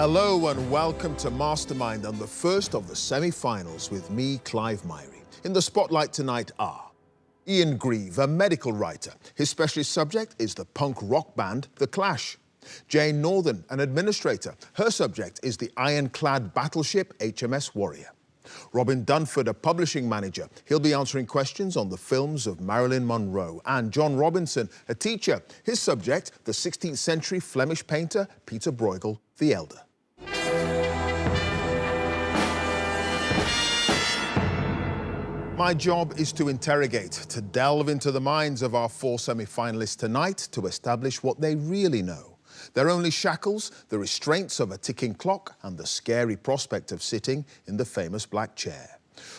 Hello and welcome to Mastermind and the first of the semi-finals with me, Clive Myrie. In the spotlight tonight are Ian Grieve, a medical writer. His specialist subject is the punk rock band The Clash. Jane Northern, an administrator. Her subject is the ironclad battleship HMS Warrior. Robin Dunford, a publishing manager. He'll be answering questions on the films of Marilyn Monroe. And John Robinson, a teacher. His subject, the 16th century Flemish painter Pieter Bruegel the Elder. My job is to interrogate, to delve into the minds of our four semi-finalists tonight to establish what they really know. Their only shackles, the restraints of a ticking clock and the scary prospect of sitting in the famous black chair.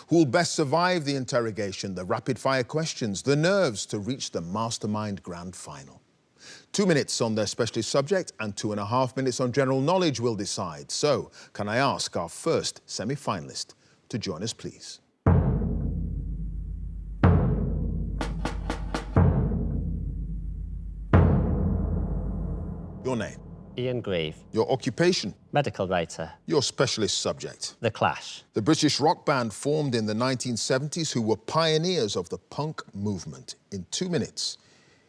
Who'll best survive the interrogation, the rapid-fire questions, the nerves to reach the Mastermind Grand Final? 2 minutes on their specialist subject and 2.5 minutes on general knowledge will decide. So, can I ask our first semi-finalist to join us, please? Your name? Ian Grieve. Your occupation? Medical writer. Your specialist subject? The Clash. The British rock band formed in the 1970s who were pioneers of the punk movement. In 2 minutes.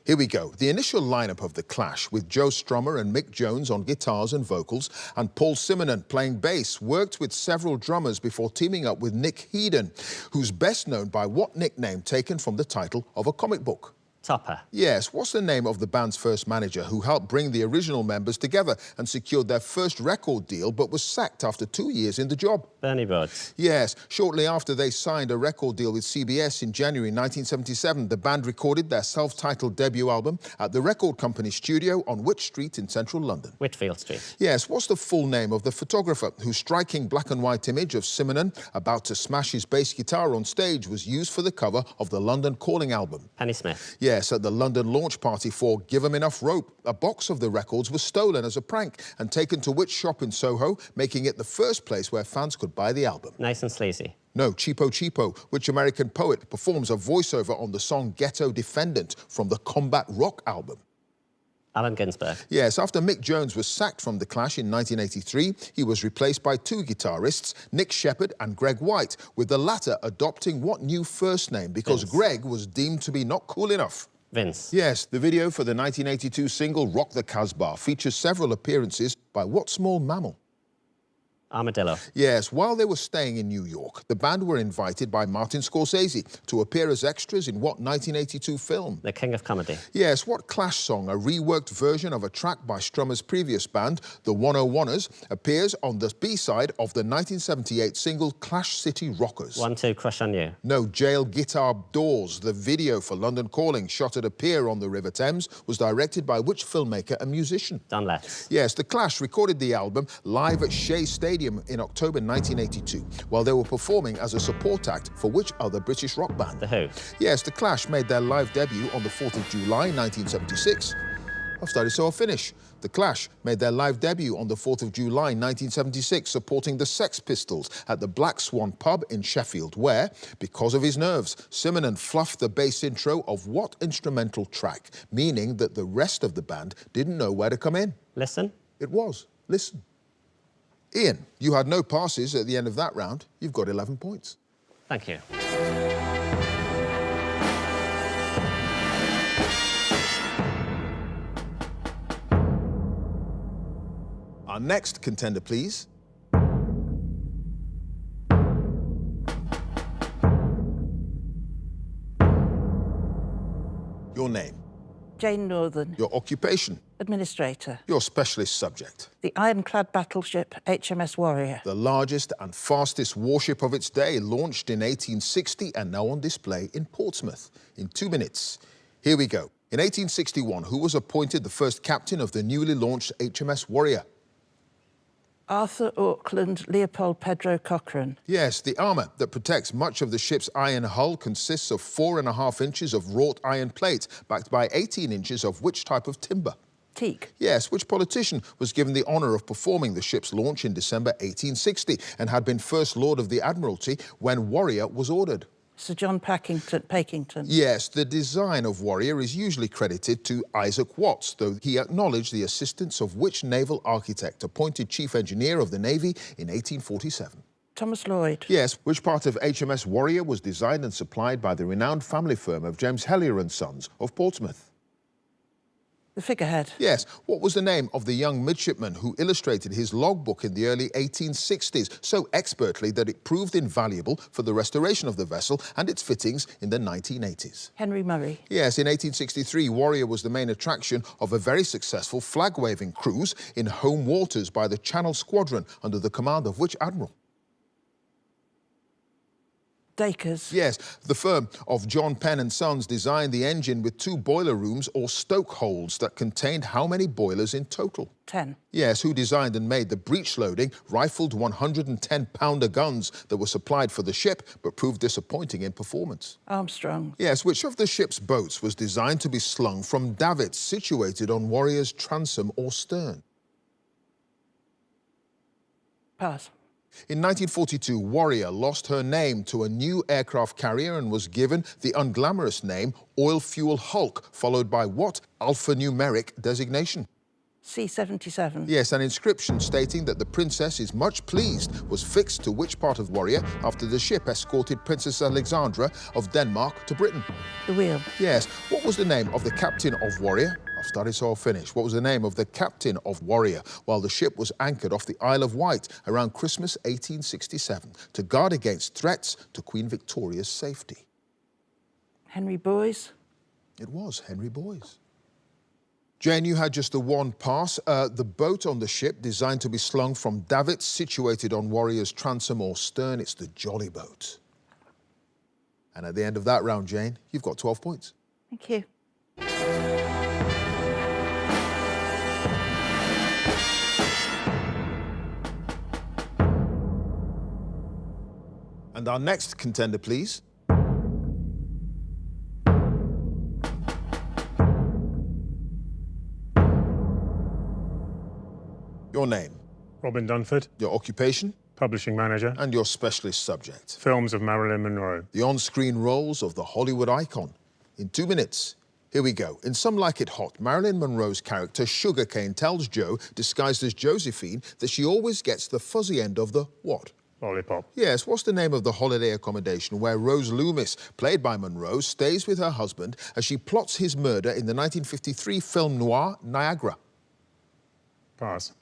Here we go. The initial lineup of The Clash, with Joe Strummer and Mick Jones on guitars and vocals, and Paul Simonon playing bass, worked with several drummers before teaming up with Nick Headon, who's best known by what nickname taken from the title of a comic book? Topper. Yes, what's the name of the band's first manager who helped bring the original members together and secured their first record deal but was sacked after 2 years in the job? Bernie Rhodes. Yes, shortly after they signed a record deal with CBS in January 1977, the band recorded their self-titled debut album at the record company's studio on Wych Street in central London. Whitfield Street. Yes, what's the full name of the photographer whose striking black and white image of Simonon about to smash his bass guitar on stage was used for the cover of the London Calling album? Penny Smith. Yes, at the London launch party for Give 'Em Enough Rope, a box of the records was stolen as a prank and taken to which shop in Soho, making it the first place where fans could buy the album? Nice and Sleazy. No, Cheapo Cheapo, which American poet performs a voiceover on the song Ghetto Defendant from the Combat Rock album? Allen Ginsberg. Yes, after Mick Jones was sacked from The Clash in 1983, he was replaced by two guitarists, Nick Sheppard and Greg White, with the latter adopting what new first name because Vince. Greg was deemed to be not cool enough? Vince. Yes, the video for the 1982 single Rock the Casbah features several appearances by what small mammal? Armadillo. Yes, while they were staying in New York, the band were invited by Martin Scorsese to appear as extras in what 1982 film? The King of Comedy. Yes, what Clash song, a reworked version of a track by Strummer's previous band, the 101ers, appears on the B-side of the 1978 single Clash City Rockers? 1-2 Crush on You. No, Jail Guitar Doors. The video for London Calling, shot at a pier on the River Thames, was directed by which filmmaker and musician? Don Letts. Yes, The Clash recorded the album live at Shea Stadium in October 1982, while they were performing as a support act for which other British rock band? The Who. Yes, The Clash made their live debut on the 4th of July 1976. I've started, so I'll finish. The Clash made their live debut on the 4th of July 1976, supporting the Sex Pistols at the Black Swan pub in Sheffield, where, because of his nerves, Simonon fluffed the bass intro of what instrumental track, meaning that the rest of the band didn't know where to come in? Listen. It was Listen. Ian, you had no passes at the end of that round. You've got 11 points. Thank you. Our next contender, please. Your name? Jane Northern. Your occupation? Administrator. Your specialist subject? The ironclad battleship HMS Warrior. The largest and fastest warship of its day, launched in 1860 and now on display in Portsmouth. In 2 minutes. Here we go. In 1861, who was appointed the first captain of the newly launched HMS Warrior? Arthur Auckland Leopold Pedro Cochrane. Yes, the armour that protects much of the ship's iron hull consists of 4.5 inches of wrought iron plate, backed by 18 inches of which type of timber? Teak. Yes, which politician was given the honour of performing the ship's launch in December 1860 and had been First Lord of the Admiralty when Warrior was ordered? Sir John Pakington. Yes, the design of Warrior is usually credited to Isaac Watts, though he acknowledged the assistance of which naval architect appointed Chief Engineer of the Navy in 1847? Thomas Lloyd. Yes, which part of HMS Warrior was designed and supplied by the renowned family firm of James Hellyer and Sons of Portsmouth? The figurehead. Yes, what was the name of the young midshipman who illustrated his logbook in the early 1860s so expertly that it proved invaluable for the restoration of the vessel and its fittings in the 1980s? Henry Murray. Yes, in 1863, Warrior was the main attraction of a very successful flag-waving cruise in home waters by the Channel Squadron, under the command of which admiral? Dacres. Yes, the firm of John Penn and Sons designed the engine with 2 boiler rooms or stoke holds that contained how many boilers in total? 10. Yes, who designed and made the breech-loading, rifled 110-pounder guns that were supplied for the ship but proved disappointing in performance? Armstrong. Yes, which of the ship's boats was designed to be slung from davits situated on Warrior's transom or stern? Pass. In 1942, Warrior lost her name to a new aircraft carrier and was given the unglamorous name Oil Fuel Hulk, followed by what alphanumeric designation? C-77. Yes, an inscription stating that the princess is much pleased was fixed to which part of Warrior after the ship escorted Princess Alexandra of Denmark to Britain? The wheel. Yes, what was the name of the captain of Warrior? I've started, so I'll finish. What was the name of the captain of Warrior while the ship was anchored off the Isle of Wight around Christmas 1867 to guard against threats to Queen Victoria's safety? Henry Boys. It was Henry Boys. Jane, you had just the one pass. The boat on the ship designed to be slung from davits situated on Warrior's transom or stern. It's the jolly boat. And at the end of that round, Jane, you've got 12 points. Thank you. And our next contender, please. Your name, Robin Dunford, your occupation, publishing manager, and your specialist subject. films of Marilyn Monroe. The on-screen roles of the Hollywood icon. In 2 minutes, here we go. In Some Like It Hot, Marilyn Monroe's character Sugarcane tells Jo, disguised as Josephine, that she always gets the fuzzy end of the what? Lollipop. Yes, what's the name of the holiday accommodation where Rose Loomis, played by Monroe, stays with her husband as she plots his murder in the 1953 film noir Niagara? Pass.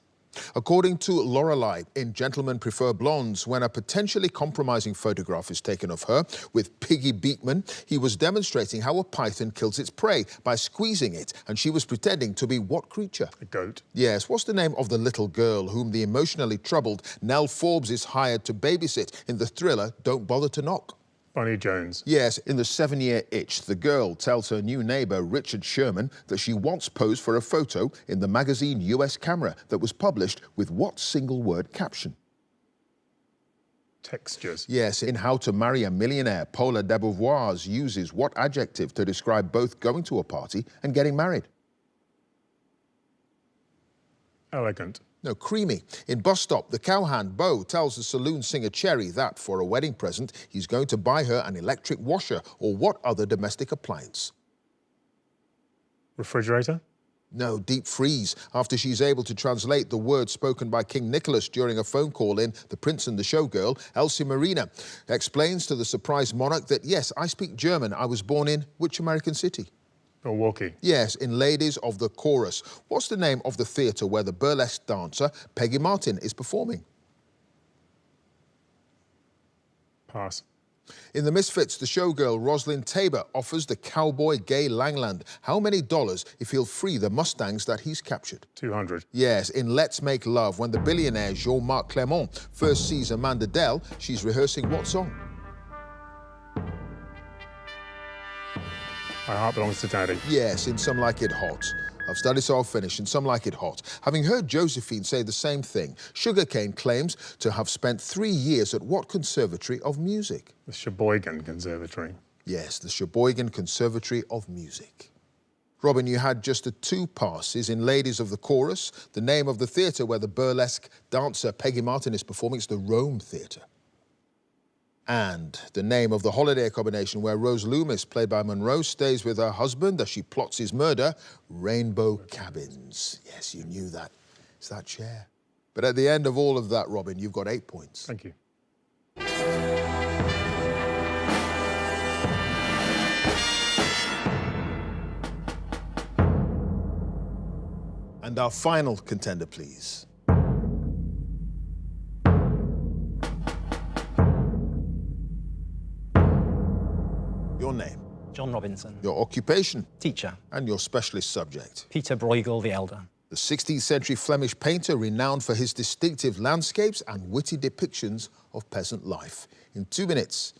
According to Lorelei in Gentlemen Prefer Blondes, when a potentially compromising photograph is taken of her with Piggy Beekman, he was demonstrating how a python kills its prey by squeezing it, and she was pretending to be what creature? A goat. Yes, what's the name of the little girl whom the emotionally troubled Nell Forbes is hired to babysit in the thriller Don't Bother to Knock? Bunny Jones. Yes, in The 7-Year Itch, the girl tells her new neighbour, Richard Sherman, that she once posed for a photo in the magazine US Camera that was published with what single-word caption? Textures. Yes, in How to Marry a Millionaire, Paula de Beauvoir uses what adjective to describe both going to a party and getting married? Elegant. No, creamy. In Bus Stop, the cowhand Beau tells the saloon singer Cherry that, for a wedding present, he's going to buy her an electric washer or what other domestic appliance? Refrigerator. No, deep freeze, after she's able to translate the words spoken by King Nicholas during a phone call in The Prince and the Showgirl. Elsie Marina explains to the surprised monarch that, yes, I speak German. I was born in which American city? Milwaukee. Yes, in Ladies of the Chorus. What's the name of the theatre where the burlesque dancer Peggy Martin is performing? Pass. In The Misfits, the showgirl Rosalind Tabor offers the cowboy Gay Langland how many dollars if he'll free the Mustangs that he's captured? 200. Yes, in Let's Make Love, when the billionaire Jean-Marc Clément first sees Amanda Dell, she's rehearsing what song? My Heart Belongs to Daddy. Yes, in Some Like It Hot. I've studied, so I'll finish. In Some Like It Hot. Having heard Josephine say the same thing, Sugarcane claims to have spent 3 years at what conservatory of music? The Sheboygan Conservatory. Yes, the Sheboygan Conservatory of Music. Robin, you had just the 2 passes in Ladies of the Chorus. The name of the theatre where the burlesque dancer Peggy Martin is performing is the Rome Theatre. And the name of the holiday accommodation where Rose Loomis, played by Monroe, stays with her husband as she plots his murder, Rainbow Cabins. Yes, you knew that. It's that chair. But at the end of all of that, Robin, you've got 8 points. Thank you. And our final contender, please. Your name, John Robinson. your occupation, Teacher. and your specialist subject. Pieter Bruegel the Elder. The 16th century Flemish painter renowned for his distinctive landscapes and witty depictions of peasant life. In 2 minutes,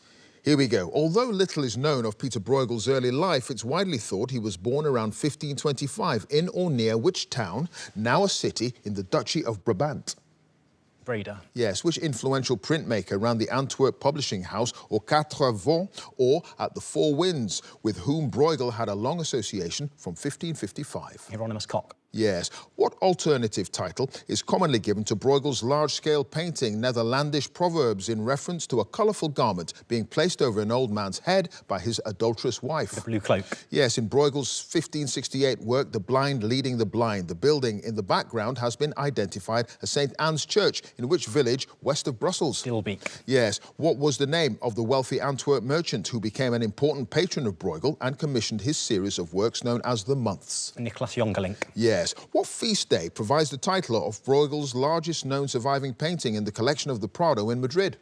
here we go. Although little is known of Pieter Bruegel's early life, it's widely thought he was born around 1525 in or near which town, now a city in the Duchy of Brabant? Breda. Yes, which influential printmaker ran the Antwerp publishing house or Quatre Vents or at the Four Winds, with whom Bruegel had a long association from 1555? Hieronymus Koch. Yes. What alternative title is commonly given to Bruegel's large-scale painting Netherlandish Proverbs in reference to a colourful garment being placed over an old man's head by his adulterous wife? The Blue Cloak. Yes, in Bruegel's 1568 work, The Blind Leading the Blind, the building in the background has been identified as St. Anne's Church, in which village west of Brussels? Dilbeek. Yes. What was the name of the wealthy Antwerp merchant who became an important patron of Bruegel and commissioned his series of works known as the Months? Nicholas Jongerlink. Yes. What feast day provides the title of Bruegel's largest known surviving painting in the collection of the Prado in Madrid?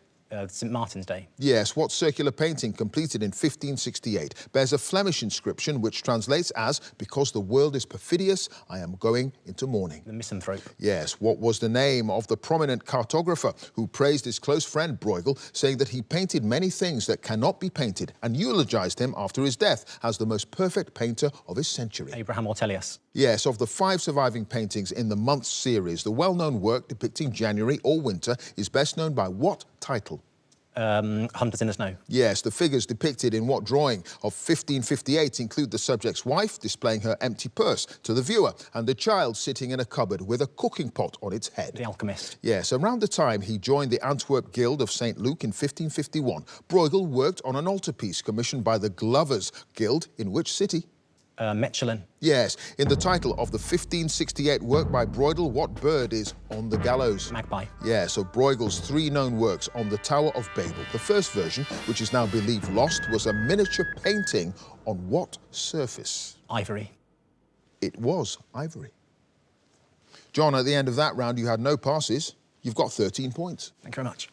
St. Martin's Day. Yes. What circular painting, completed in 1568, bears a Flemish inscription which translates as, "Because the world is perfidious, I am going into mourning"? The Misanthrope. Yes. What was the name of the prominent cartographer who praised his close friend Bruegel, saying that he painted many things that cannot be painted, and eulogized him after his death as the most perfect painter of his century? Abraham Ortelius. Yes, of the 5 surviving paintings in the Months series, the well-known work depicting January or winter is best known by what title? Hunters in the Snow. Yes, the figures depicted in what drawing of 1558 include the subject's wife displaying her empty purse to the viewer and the child sitting in a cupboard with a cooking pot on its head? The Alchemist. Yes, around the time he joined the Antwerp Guild of St. Luke in 1551, Bruegel worked on an altarpiece commissioned by the Glovers Guild in which city? Mechelen. Yes, in the title of the 1568 work by Bruegel, what bird is on the gallows? Magpie. Yes, of Bruegel's 3 known works on the Tower of Babel. The first version, which is now believed lost, was a miniature painting on what surface? Ivory. It was ivory. John, at the end of that round, you had no passes. You've got 13 points. Thank you very much.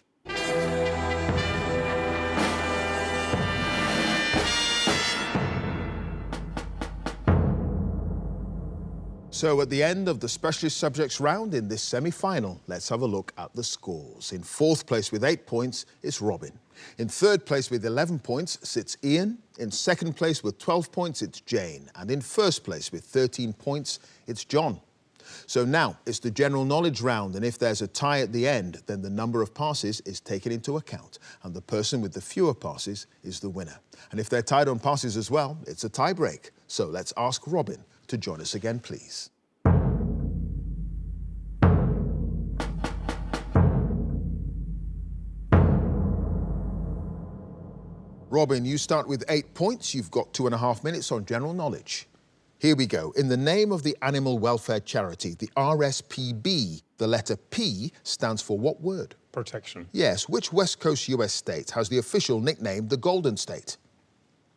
So at the end of the specialist subjects round in this semi-final, let's have a look at the scores. In 4th place with 8 points, it's Robin. In 3rd place with 11 points sits Ian. In 2nd place with 12 points, it's Jane. And in 1st place with 13 points, it's John. So now it's the general knowledge round, and if there's a tie at the end, then the number of passes is taken into account, and the person with the fewer passes is the winner. And if they're tied on passes as well, it's a tie break. So let's ask Robin to join us again, please. Robin, you start with 8 points. You've got 2.5 minutes on general knowledge. Here we go. In the name of the animal welfare charity, the RSPB, the letter P stands for what word? Protection. Yes. Which West Coast US state has the official nickname the Golden State?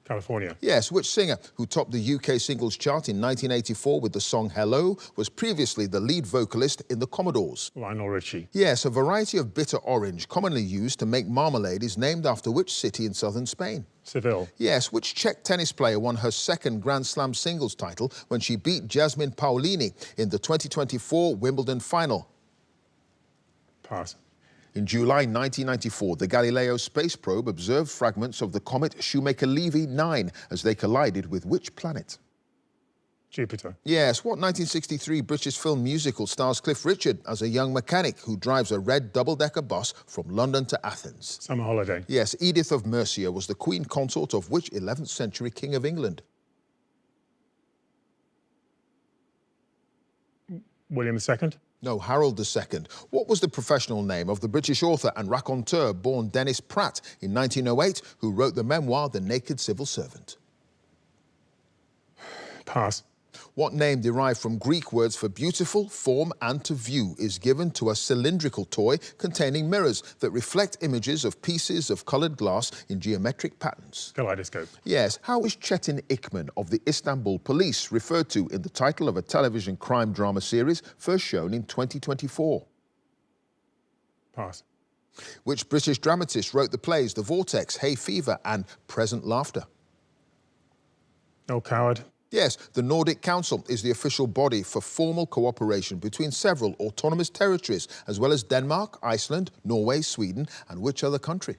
California. Yes. Which singer who topped the UK singles chart in 1984 with the song Hello was previously the lead vocalist in the Commodores? Lionel Richie. Yes. A variety of bitter orange commonly used to make marmalade is named after which city in southern Spain? Seville. Yes. Which Czech tennis player won her 2nd Grand Slam singles title when she beat Jasmine Paolini in the 2024 Wimbledon final? Pass. In July 1994, the Galileo space probe observed fragments of the comet Shoemaker-Levy 9 as they collided with which planet? Jupiter. Yes. What 1963 British film musical stars Cliff Richard as a young mechanic who drives a red double-decker bus from London to Athens? Summer Holiday. Yes. Edith of Mercia was the queen consort of which 11th century king of England? William II. No, Harold II. What was the professional name of the British author and raconteur born Dennis Pratt in 1908, who wrote the memoir The Naked Civil Servant? Pass. What name derived from Greek words for beautiful, form and to view is given to a cylindrical toy containing mirrors that reflect images of pieces of coloured glass in geometric patterns? Kaleidoscope. Yes. How is Çetin Ikman of the Istanbul Police referred to in the title of a television crime drama series first shown in 2024? Pass. Which British dramatist wrote the plays The Vortex, Hay Fever and Present Laughter? No coward. Yes, the Nordic Council is the official body for formal cooperation between several autonomous territories, as well as Denmark, Iceland, Norway, Sweden, and which other country?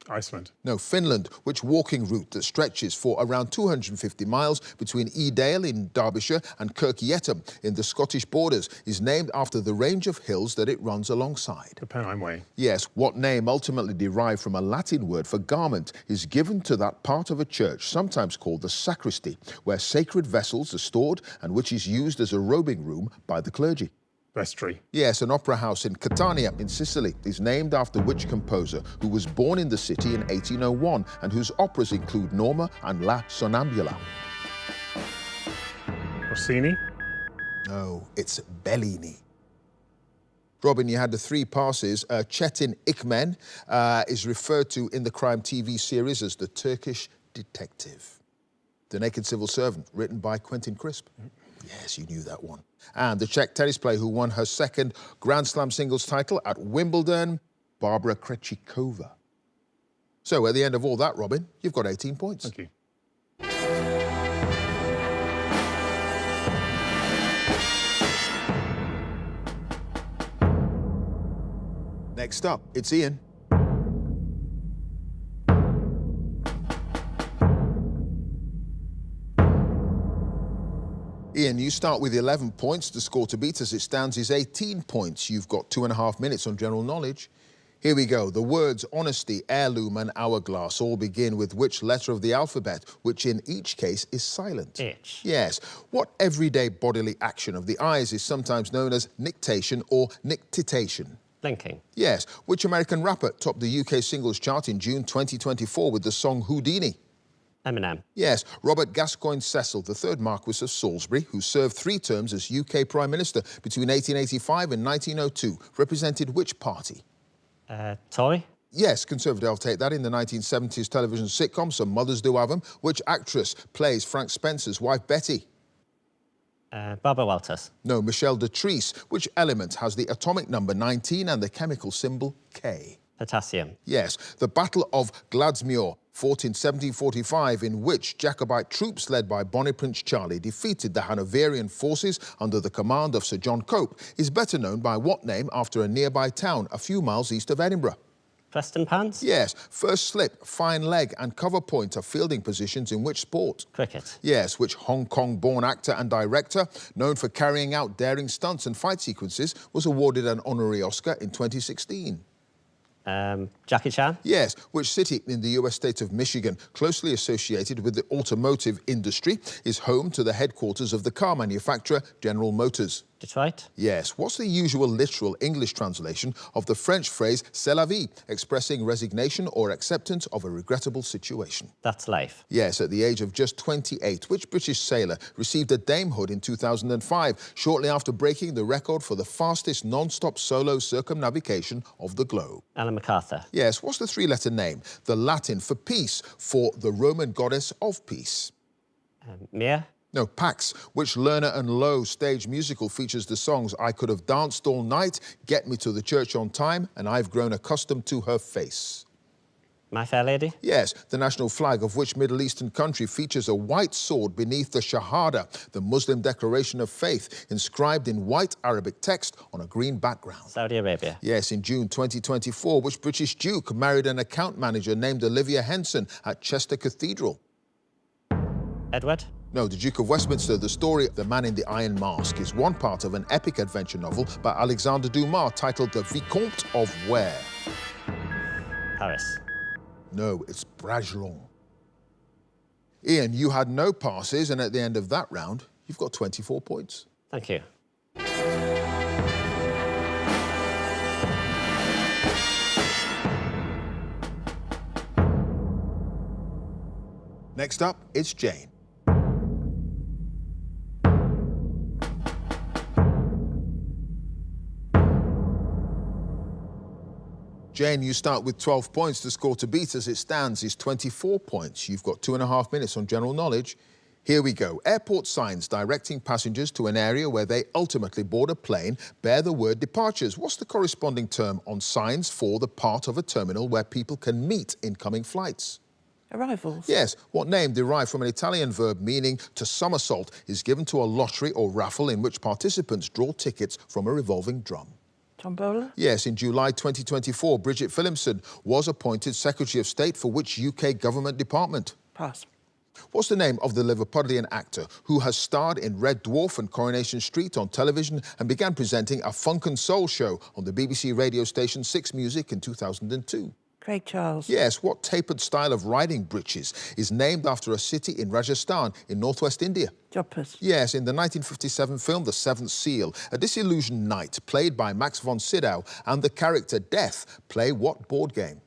Iceland. No, Finland, which walking route that stretches for around 250 miles between Edale in Derbyshire and Kirkietum in the Scottish borders is named after the range of hills that it runs alongside. The Pennine Way. Yes, what name ultimately derived from a Latin word for garment is given to that part of a church, sometimes called the sacristy, where sacred vessels are stored and which is used as a robing room by the clergy? Vestry. Yes, an opera house in Catania in Sicily is named after which composer who was born in the city in 1801 and whose operas include Norma and La Sonnambula? Rossini. No, it's Bellini. Robin, you had the 3 passes. Çetin Ikman is referred to in the crime TV series as the Turkish detective. The Naked Civil Servant, written by Quentin Crisp. Yes, you knew that one. And the Czech tennis player who won her 2nd Grand Slam singles title at Wimbledon, Barbara Krejcikova. So at the end of all that, Robin, you've got 18 points. Thank you. Next up, it's Ian. Ian, you start with 11 points. The score to beat as it stands is 18 points. You've got 2.5 minutes on general knowledge. Here we go. The words honesty, heirloom and hourglass all begin with which letter of the alphabet, which in each case is silent? H. Yes. What everyday bodily action of the eyes is sometimes known as nictation or nictitation? Blinking. Yes. Which American rapper topped the UK singles chart in June 2024 with the song Houdini? Eminem. Yes, Robert Gascoigne Cecil, the 3rd Marquess of Salisbury, who served 3 terms as UK Prime Minister between 1885 and 1902, represented which party? Tory. Yes, Conservative, I'll take that. In the 1970s television sitcom, Some Mothers Do Have 'Em, which actress plays Frank Spencer's wife, Betty? Barbara Walters. No, Michelle de Treese. Which element has the atomic number 19 and the chemical symbol K? Potassium. Yes, the Battle of Gladsmuir, fought in 1745, in which Jacobite troops led by Bonnie Prince Charlie defeated the Hanoverian forces under the command of Sir John Cope, is better known by what name after a nearby town a few miles east of Edinburgh? Preston Pans. Yes, first slip, fine leg and cover point are fielding positions in which sport? Cricket. Yes, which Hong Kong-born actor and director, known for carrying out daring stunts and fight sequences, was awarded an honorary Oscar in 2016? Jackie Chan. Yes, which city in the US state of Michigan, closely associated with the automotive industry, is home to the headquarters of the car manufacturer General Motors? Detroit. Yes. What's the usual literal English translation of the French phrase c'est la vie, expressing resignation or acceptance of a regrettable situation? That's life. Yes, at the age of just 28, which British sailor received a damehood in 2005, shortly after breaking the record for the fastest non-stop solo circumnavigation of the globe? Alan MacArthur. Yes. What's the 3-letter name? The Latin for peace, for the Roman goddess of peace? Mia. No, Pax. Which Lerner and Lowe stage musical features the songs I Could Have Danced All Night, Get Me to the Church on Time, and I've Grown Accustomed to Her Face? My Fair Lady. Yes, the national flag of which Middle Eastern country features a white sword beneath the Shahada, the Muslim declaration of faith, inscribed in white Arabic text on a green background? Saudi Arabia. Yes, in June 2024, which British Duke married an account manager named Olivia Henson at Chester Cathedral? Edward. No, the Duke of Westminster. The story The Man in the Iron Mask is one part of an epic adventure novel by Alexandre Dumas titled The Vicomte of Where? Paris. No, it's Bragelonne. Ian, you had no passes, and at the end of that round, you've got 24 points. Thank you. Next up, it's Jane. Jane, you start with 12 points. The score to beat as it stands is 24 points. You've got 2.5 minutes on general knowledge. Here we go. Airport signs directing passengers to an area where they ultimately board a plane bear the word departures. What's the corresponding term on signs for the part of a terminal where people can meet incoming flights? Arrivals. Yes. What name, derived from an Italian verb meaning to somersault, is given to a lottery or raffle in which participants draw tickets from a revolving drum? Tombola. Yes, in July 2024, Bridget Phillipson was appointed Secretary of State for which UK government department? Pass. What's the name of the Liverpudlian actor who has starred in Red Dwarf and Coronation Street on television and began presenting a funk and soul show on the BBC radio station 6 Music in 2002? Craig Charles. Yes, what tapered style of riding breeches is named after a city in Rajasthan in northwest India? Joppers. Yes, in the 1957 film The Seventh Seal, a disillusioned knight played by Max von Sydow and the character Death play what board game?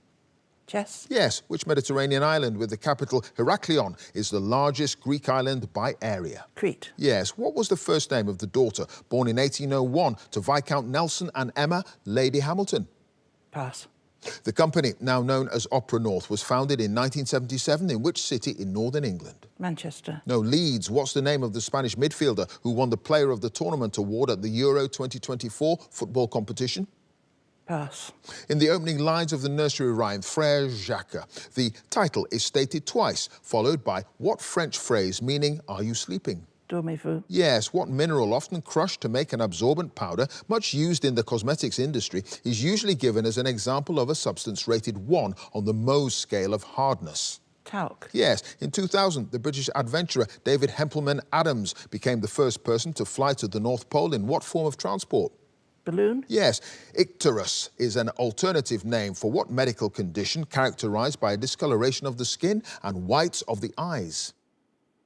Chess. Yes, which Mediterranean island with the capital Heraklion is the largest Greek island by area? Crete. Yes, what was the first name of the daughter born in 1801 to Viscount Nelson and Emma, Lady Hamilton? Pass. The company, now known as Opera North, was founded in 1977 in which city in northern England? Manchester. No, Leeds. What's the name of the Spanish midfielder who won the Player of the Tournament award at the Euro 2024 football competition? Pass. In the opening lines of the nursery rhyme Frère Jacques, the title is stated twice, followed by what French phrase meaning are you sleeping? Dormez-vous. Yes, what mineral, often crushed to make an absorbent powder, much used in the cosmetics industry, is usually given as an example of a substance rated 1 on the Mohs scale of hardness? Talc. Yes, in 2000, the British adventurer David Hempelman Adams became the first person to fly to the North Pole in what form of transport? Balloon. Yes, icterus is an alternative name for what medical condition characterized by a discoloration of the skin and whites of the eyes?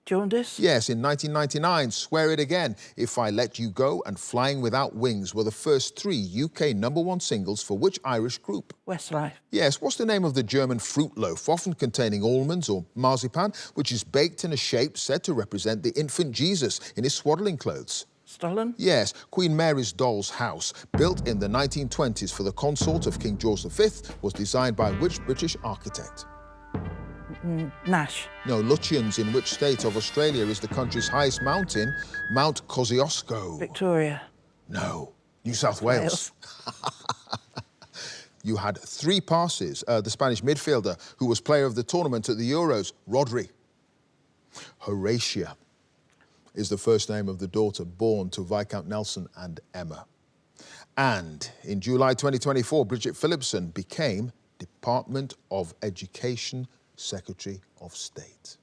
Jaundice. Yes, in 1999, Swear It Again, If I Let You Go and Flying Without Wings were the first 3 UK #1 singles for which Irish group? Westlife. Yes, what's the name of the German fruit loaf, often containing almonds or marzipan, which is baked in a shape said to represent the infant Jesus in his swaddling clothes? Stollen. Yes, Queen Mary's doll's house, built in the 1920s for the consort of King George V, was designed by which British architect? Nash. No, Lutjans, in which state of Australia is the country's highest mountain? Mount Kosciuszko. Victoria. No, New South Wales. You had 3 passes. The Spanish midfielder who was player of the tournament at the Euros, Rodri. Horatia is the first name of the daughter born to Viscount Nelson and Emma. And in July 2024, Bridget Phillipson became Department of Education Secretary of State.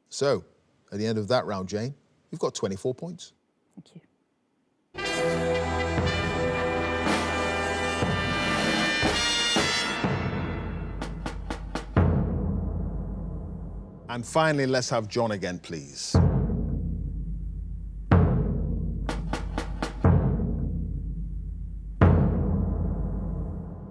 So, at the end of that round, Jane, you've got 24 points. Thank you. And finally, let's have John again, please.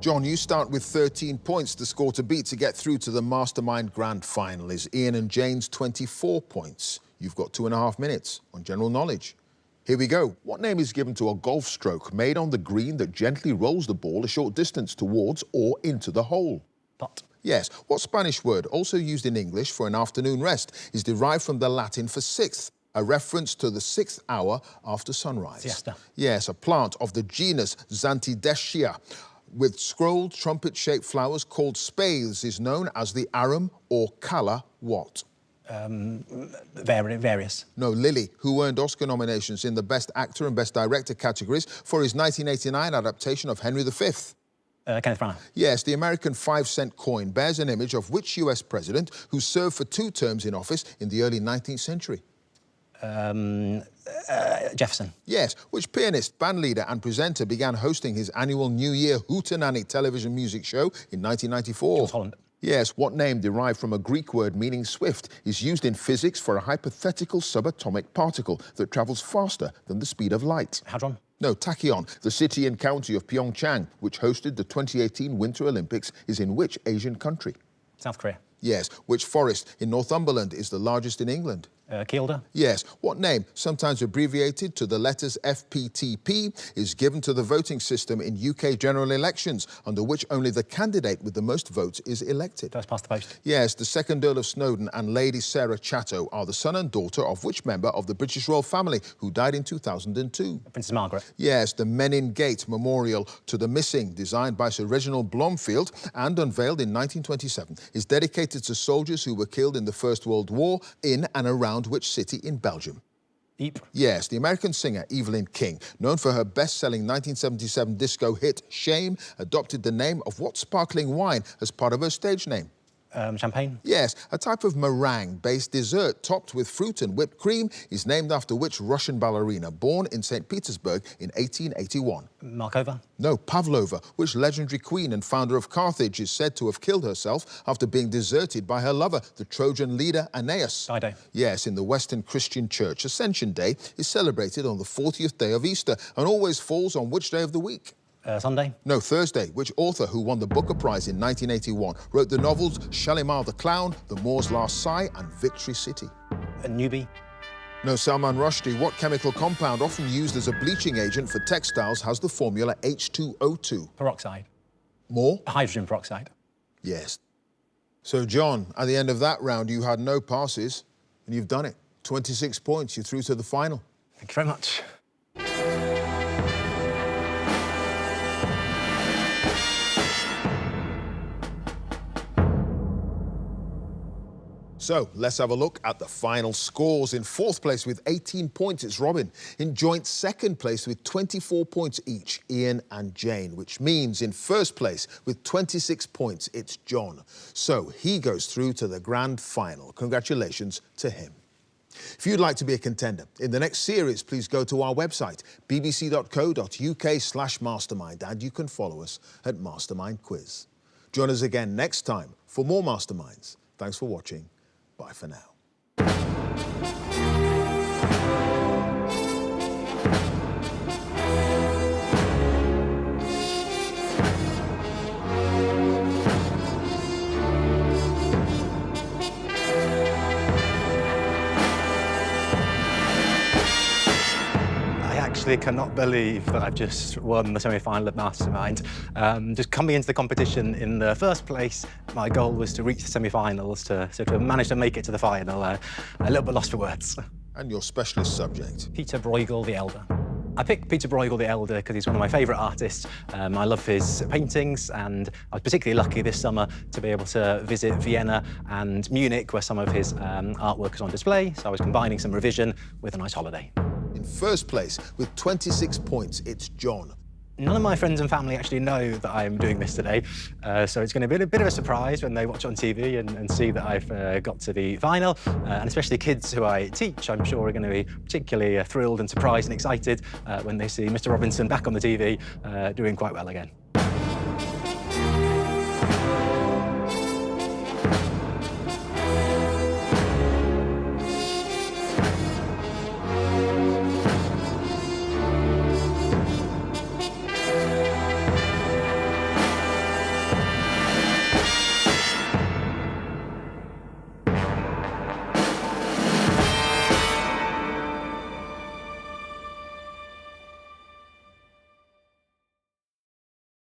John, you start with 13 points, the score to beat to get through to the Mastermind Grand Final is Ian and Jane's 24 points. You've got 2.5 minutes on general knowledge. Here we go. What name is given to a golf stroke made on the green that gently rolls the ball a short distance towards or into the hole? Putt. Yes. What Spanish word, also used in English for an afternoon rest, is derived from the Latin for sixth, a reference to the 6th hour after sunrise? Siesta. Yes, a plant of the genus Xanthideschia with scrolled trumpet-shaped flowers called spathes is known as the arum or calla what? Various. No, Lily, who earned Oscar nominations in the Best Actor and Best Director categories for his 1989 adaptation of Henry V. Kenneth Branagh. Yes, the American 5-cent coin bears an image of which US president who served for 2 terms in office in the early 19th century? Jefferson. Yes, which pianist, bandleader and presenter began hosting his annual New Year Hootenanny television music show in 1994? Jules Holland. Yes, what name derived from a Greek word meaning swift is used in physics for a hypothetical subatomic particle that travels faster than the speed of light? Hadron. No, Tachyon, the city and county of Pyeongchang, which hosted the 2018 Winter Olympics, is in which Asian country? South Korea. Yes. Which forest in Northumberland is the largest in England? Kielder. Yes. What name, sometimes abbreviated to the letters FPTP, is given to the voting system in UK general elections, under which only the candidate with the most votes is elected? First past the post. Yes. The second Earl of Snowdon and Lady Sarah Chatto are the son and daughter of which member of the British royal family who died in 2002? Princess Margaret. Yes. The Menin Gate Memorial to the Missing, designed by Sir Reginald Blomfield and unveiled in 1927, is dedicated to soldiers who were killed in the First World War in and around which city in Belgium? Ypres. Yes, the American singer Evelyn King, known for her best-selling 1977 disco hit Shame, adopted the name of what sparkling wine as part of her stage name? Champagne. Yes, a type of meringue-based dessert topped with fruit and whipped cream is named after which Russian ballerina born in St. Petersburg in 1881? Markova. No, Pavlova, which legendary queen and founder of Carthage is said to have killed herself after being deserted by her lover, the Trojan leader Aeneas. Dido. Yes, in the Western Christian Church, Ascension Day is celebrated on the 40th day of Easter and always falls on which day of the week? Sunday. No, Thursday. Which author who won the Booker Prize in 1981 wrote the novels Shalimar the Clown, The Moor's Last Sigh and Victory City? Newbie. No, Salman Rushdie. What chemical compound often used as a bleaching agent for textiles has the formula H2O2? Peroxide. More? Hydrogen peroxide. Yes. So, John, at the end of that round, you had no passes, and you've done it. 26 points. You're through to the final. Thank you very much. So let's have a look at the final scores. In fourth place with 18 points, it's Robin. In joint second place with 24 points each, Ian and Jane, which means in first place with 26 points, it's John. So he goes through to the grand final. Congratulations to him. If you'd like to be a contender in the next series, please go to our website, bbc.co.uk/mastermind, and you can follow us at Mastermind Quiz. Join us again next time for more Masterminds. Thanks for watching. Bye for now. I actually cannot believe that I've just won the semi-final of Mastermind. Just coming into the competition in the first place, my goal was to reach the semi-finals, to manage to make it to the final. A little bit lost for words. And your specialist subject? Pieter Bruegel the Elder. I picked Pieter Bruegel the Elder because he's one of my favourite artists. I love his paintings, and I was particularly lucky this summer to be able to visit Vienna and Munich, where some of his artwork is on display, so I was combining some revision with a nice holiday. In first place with 26 points, it's John. None of my friends and family actually know that I'm doing this today, so it's going to be a bit of a surprise when they watch on TV and see that I've got to the final, and especially kids who I teach, I'm sure are going to be particularly thrilled and surprised and excited when they see Mr. Robinson back on the TV doing quite well again.